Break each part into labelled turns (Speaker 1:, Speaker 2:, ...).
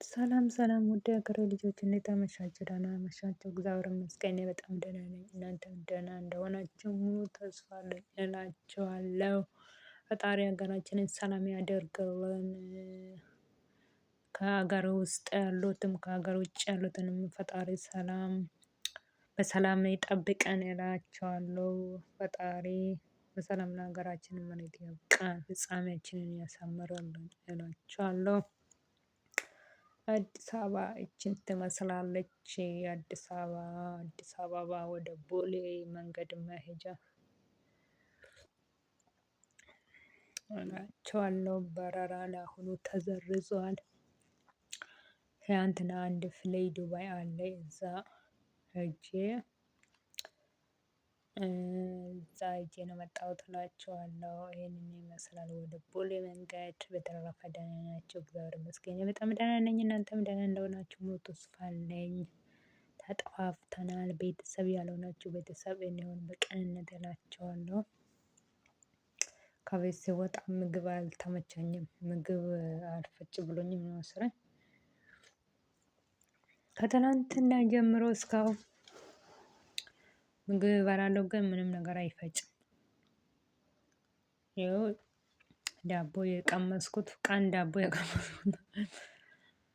Speaker 1: ሰላም ሰላም ውድ የሀገሬ ልጆች እንዴት አመሻችሁ? ደህና አመሻችሁ? እግዚአብሔር ይመስገን እኔ በጣም ደህና ነኝ። እናንተም ደህና እንደሆናችሁ ሙሉ ተስፋ አለኝ እላችኋለሁ። ፈጣሪ ሀገራችንን ሰላም ያደርግልን። ከሀገር ውስጥ ያሉትም ከሀገር ውጭ ያሉትንም ፈጣሪ ሰላም በሰላም ይጠብቀን እላችኋለሁ። ፈጣሪ በሰላም ለሀገራችን መሬት ያብቃን፣ ፍጻሜያችንን ያሳምርልን እላችኋለሁ። አዲስ አበባ ይቺን ትመስላለች። አዲስ አበባ ወደ ቦሌ መንገድ መሄጃ እላቸዋለሁ። በረራ ለአሁኑ ተሰርዟል። ትናንትና አንድ ፍላይ ዱባይ አለ እዛ ሄጄ ነው መጣሁት እላቸዋለሁ። ይሄንን ይመስላል ወደ ቦሌ መንገድ። በተረፈ ደህና ናቸው እግዚአብሔር ይመስገን በጣም ደህና ነኝ። እናንተም ደህና እንደሆናችሁ ሙሉ ተስፋ አለኝ። ተጠፋፍተናል ቤተሰብ ያልሆናችሁ ቤተሰብ እንሁን በቅንነት እላቸዋለሁ። ከቤት ስወጣ ምግብ አልተመቸኝም። ምግብ አልፈጭ ብሎኝም ነው መሰለኝ። ከትላንትና ጀምሮ እስካሁን ምግብ እበላለሁ ግን ምንም ነገር አይፈጭም። ይኸው ዳቦ የቀመስኩት ቀን ዳቦ የቀመስኩት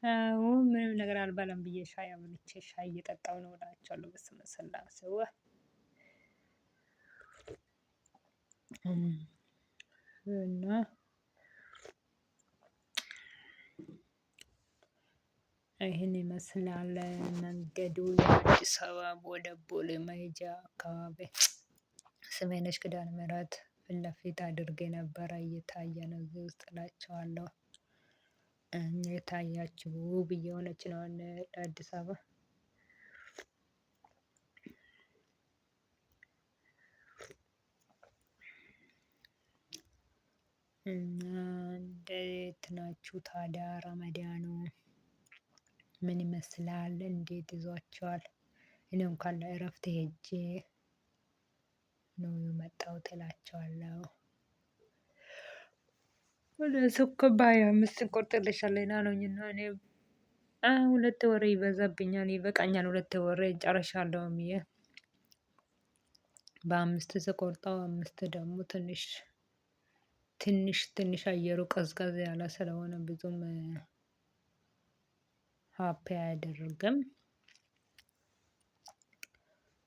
Speaker 1: አሁን ምንም ነገር አልበላም ብዬ ሻይ አፍልቼ ሻይ እየጠጣሁ ነው እላቸዋለሁ። በስመ ስላሴ እና ይሄን ይመስላል መንገዱ የአዲስ አበባ ወደ ቦሌ መሄጃ አካባቢ ስሜነሽ ኪዳነ ምህረት ፊት ለፊት አድርጌ ነበረ እየታየ ነው እዚህ ውስጥ እላቸዋለሁ። የታያችሁ ውብ እየሆነች ነው አዲስ አበባ። እና እንዴት ናችሁ ታዲያ ረመዳኑ ምን ይመስላል? እንዴት ይዟችኋል? እኔ እንኳን ለእረፍት ሄጄ ነው የመጣሁት እላቸዋለሁ። ወደ ሱቅ በሃያ አምስት እንቆርጥልሻለን አሉኝና እኔም ሁለት ወር ይበዛብኛል ይበቃኛል ሁለት ወር ጨርሻለሁ ብዬ በአምስት ስቆርጠው አምስት ደግሞ ትንሽ አየሩ ቀዝቀዝ ያለ ስለሆነ ብዙም ሃፒ አያደርግም።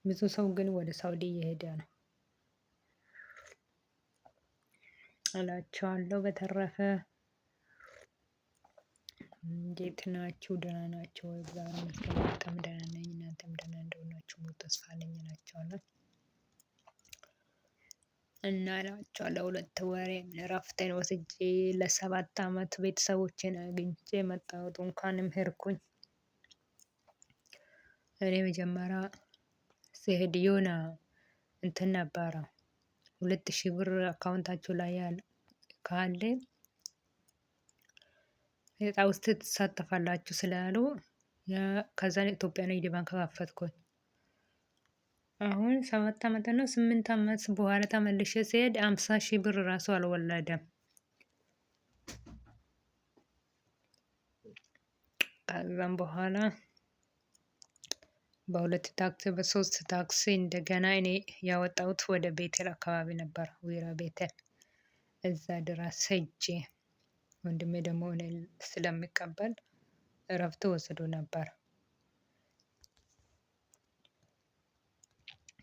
Speaker 1: ብዙ ሰው ግን ወደ ሳውዲ እየሄደ ነው እላቸዋለሁ። በተረፈ እንዴት ናችሁ? ደህና ናችሁ ወይ? እግዚአብሔር ይመስገን በጣም ደህና ነኝ። እናንተም ደህና እንደሆናችሁ ሙሉ ተስፋ አለኝ እላቸዋለሁ። እና እላቸዋለሁ ሁለት ወሬም እረፍቴን ወስጄ ለ7 አመት ቤተሰቦቼን አግኝቼ መጣሁት እንኳንም ሄድኩኝ። እኔ መጀመሪያ ስሄድ የሆነ እንትን ነበረ 2000 ብር አካውንታችሁ ላይ ካለ እጣ ውስጥ ትሳተፋላችሁ ስላሉ ከዛን ኢትዮጵያ ንግድ ባንክ ከፈትኩኝ። አሁን 7 አመት ነው 8 አመት በኋላ ተመልሼ ስሄድ 50,000 ብር ራሱ አልወለደም። ከዛም በኋላ በሁለት ታክሲ በሶስት ታክሲ እንደገና እኔ ያወጣሁት ወደ ቤቴል አካባቢ ነበር ዊራ ቤቴል እዛ ድረስ ሄጄ ወንድሜ ደግሞ እኔን ስለሚቀበል እረፍት ወስዶ ነበር።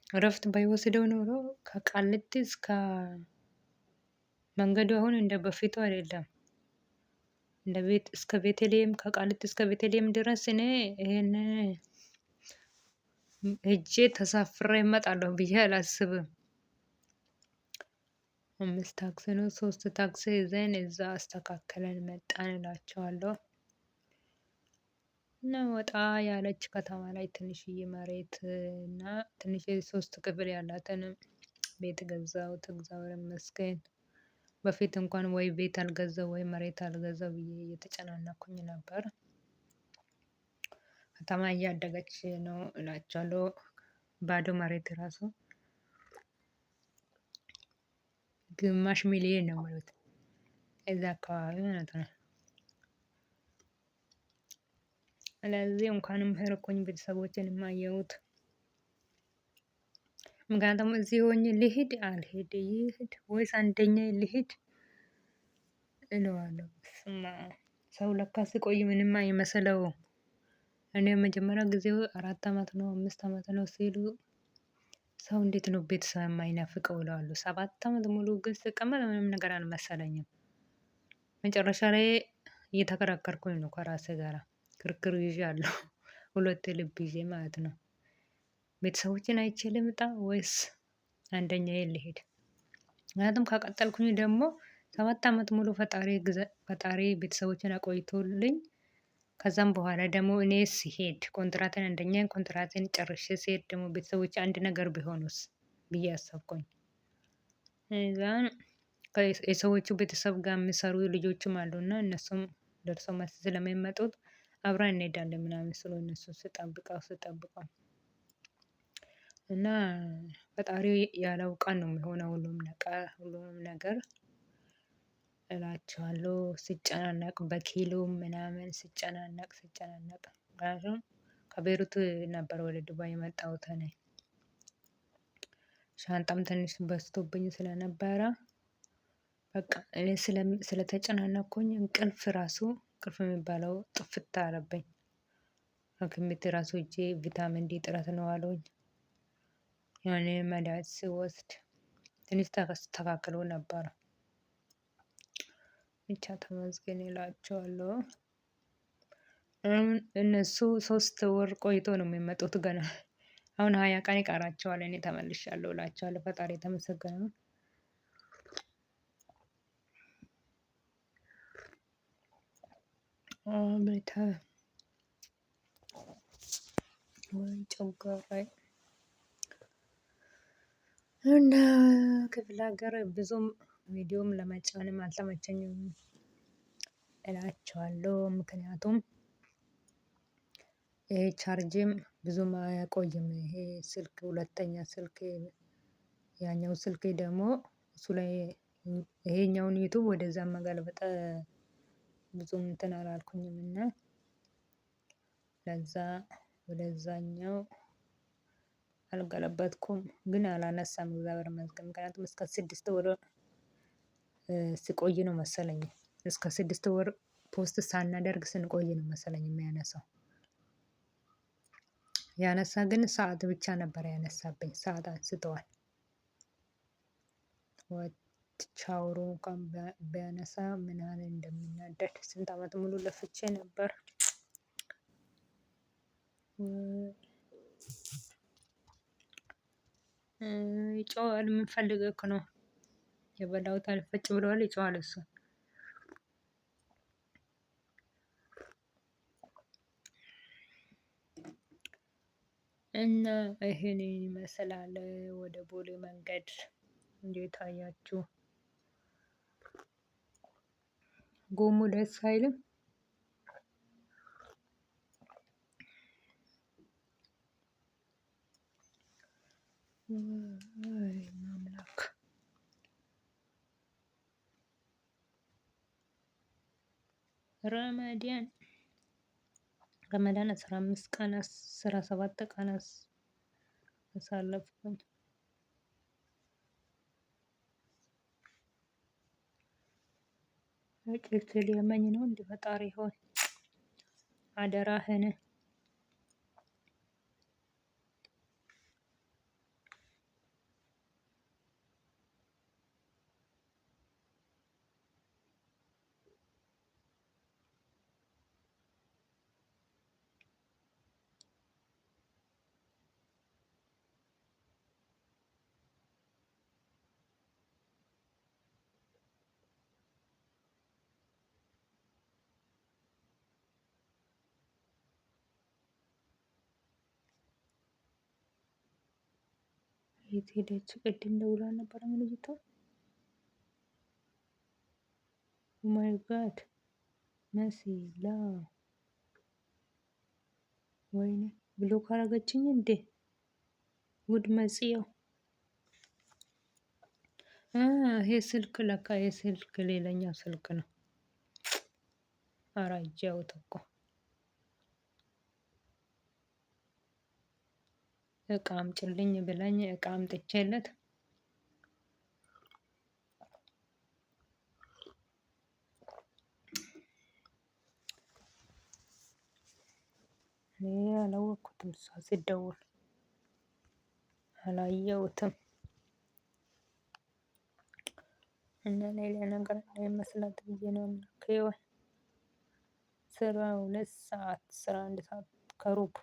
Speaker 1: እረፍት ባይወስደው ኖሮ ከቃሊቲ እስከ መንገዱ አሁን እንደበፊቱ አይደለም። እስከ ቤተልሔም ከቃሊቲ እስከ ቤተልሔም ድረስ እኔ ይሄንን ሄጄ ተሳፍሬ እመጣለሁ ብዬ አላስብም። 5 ታክሲ ነው 3 ታክሲ ይዘን እዛ አስተካክለን መጣን እላቸዋለሁ። እና ወጣ ያለች ከተማ ላይ ትንሽዬ መሬት እና ትንሽዬ 3 ክፍል ያላትን ቤት ገዛሁት እግዚአብሔር ይመስገን። በፊት እንኳን ወይ ቤት አልገዛው ወይ መሬት አልገዛው ብዬ እየተጨናነኩኝ ነበር። ከተማ እያደገች ነው እላቸዋለሁ። ባዶ መሬት ራሱ ግማሽ ሚሊየን ነው የሚሉት እዛ አካባቢ ማለት ነው። ስለዚህ እንኳንም ሄድኩኝ ቤተሰቦቼንም አየሁት። ምክንያቱም እዚህ ሆኜ ልሂድ አልሂድ ይሂድ ወይስ አንደኛዬ ልሂድ እለዋለሁ። ሰው ለካ ሲቆይ ምንም አይመስለውም። እኔ የመጀመሪያ ጊዜው 4 አመት ነው 5 አመት ነው ሲሉ ሰው እንዴት ነው ቤተሰብ የማይናፍቀው እለዋለሁ። 7 አመት ሙሉ ግን ስቀመጥ ምንም ነገር አልመሰለኝም። መጨረሻ ላይ እየተከራከርኩኝ ነው ከራሴ ጋራ ክርክር ይዣለሁ። ሁለት ልብ ይዤ ማለት ነው። ቤተሰቦቼን አይቼ ልምጣ ወይስ አንደኛዬ ልሂድ? ምክንያቱም ከቀጠልኩኝ ደግሞ 7 አመት ሙሉ ፈጣሪ ቤተሰቦችን አቆይቶልኝ ከዛም በኋላ ደግሞ እኔ ስሄድ ኮንትራቴን አንደኛዬን ኮንትራቴን ጨርሼ ስሄድ ደግሞ ቤተሰቦቼ አንድ ነገር ቢሆኑስ ብዬ አሰብኩኝ። ከዛን የሰዎቹ ቤተሰብ ጋር የሚሰሩ ልጆችም አሉና እነሱም ደርሰው መልስ ስለሚመጡት አብረን እንሄዳለን ምናምን ስሉ እነሱን ስጠብቀው እና ፈጣሪ ያለው ቀን ነው የሚሆነው ሁሉም ነገር እላቸዋለሁ። ስጨናነቅ በኪሎም ምናምን ስጨናነቅ ምክንያቱም ከቤይሩት ነበር ወደ ዱባይ የመጣሁት እኔ። ሻንጣም ትንሽ በዝቶብኝ ስለነበረ በቃ እኔ ስለተጨናነቅኩኝ እንቅልፍ የሚባለው ጥፍት አለብኝ። ሀኪም ቤት ራሱ ሄጄ ቪታሚን ዲ እጥረት ነው አሉኝ። ያኔ መድሃኒት ስወስድ ትንሽ ተስተካክሎ ነበረ። ብቻ ተመስገን እላቸዋለሁ። እነሱ 3 ወር ቆይቶ ነው የሚመጡት ገና አሁን 20 ቀን ይቀራቸዋል እኔ ተመልሻለሁ እላቸዋለሁ። ፈጣሪ የተመሰገነ ይሁን። አቤት ወይ ጨጓራዬ እና ክፍለ ሀገር ብዙም ቪዲዮም ለመጫንም አልተመቸኝም እላቸዋለሁ። ምክንያቱም ይሄ ቻርጅም ብዙም አያቆይም ይሄ ስልክ ሁለተኛ ስልክ ያኛው ስልኬ ደግሞ እሱ ላይ ይሄኛውን ዩቲዩብ ወደዛ መገልበጥ ብዙም እንትን አላልኩኝም እና ለዛ ወደዛኛው አልገለበጥኩም ግን አላነሳም እግዚአብሔር ይመስገን። ምክንያቱም እስከ 6 ወር ስቆይ ነው መሰለኝ እስከ 6 ወር ፖስት ሳናደርግ ስንቆይ ነው መሰለኝ የሚያነሳው። ያነሳ ግን ሰዓት ብቻ ነበር ያነሳብኝ ሰዓት አንስተዋል። ቻውሮ እንኳን ቢያነሳ ምን ያህል እንደምናደድ ስንት አመት ሙሉ ለፍቼ ነበር። ይጮሃል ምን ፈልገህ ነው? የበላሁት አልፈጭ ብለዋል ይጮሃል እሱ። እና ይሄን ይመስላል ወደ ቦሌ መንገድ እንዴት አያችሁ? ጎሙ ደስ አይልም? አምላክ ረመዳን 15 ቀን 17 ቀን አሳለፍኩኝ። እቅት ሊያመኝ ነው እንደ ፈጣሪ ሆይ አደራህን። የት ሄደች? ቅድም ደውላ ነበር ልጅቷ። ማይ ጋድ መሲ ላ ወይኔ ብሎክ አረገችኝ እንዴ? ጉድ መጽየው ይሄ ስልክ ለካ የስልክ ሌላኛው ስልክ ነው። ኧረ እጄ አውጥ እኮ እቃ አምጪልኝ ብላኝ እቃ አምጥቼለት እኔ አላወቅኩትም። እሷ ስትደውል አላየሁትም። እና ሌላ ነገር እንዳይመስላት ብዬ ነው። አምላኬ ስራ 2 ሰዓት ስራ 1 ሰዓት ከሩብ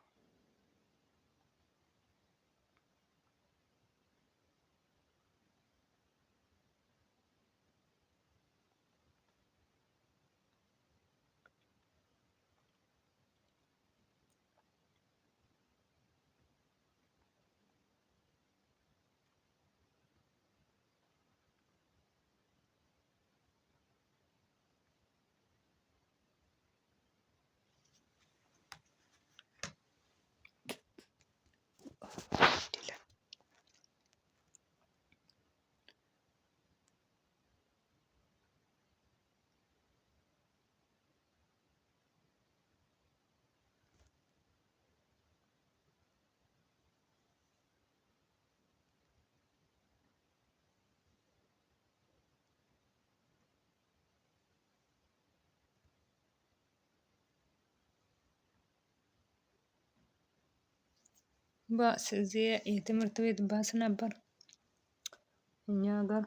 Speaker 1: ባስ እዚህ የትምህርት ቤት ባስ ነበር እኛ ጋር።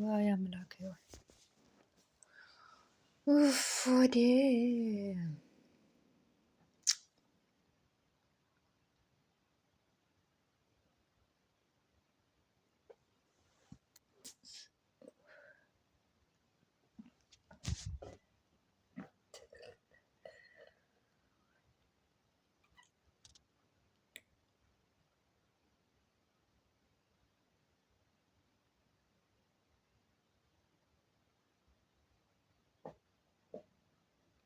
Speaker 1: ዋይ አምላኬ ኡፍ ወዴ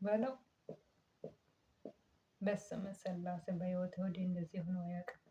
Speaker 1: በለው። በስመ ስላሴ በህይወቴ ወዲህ እንደዚህ ሆኖ አያውቅም።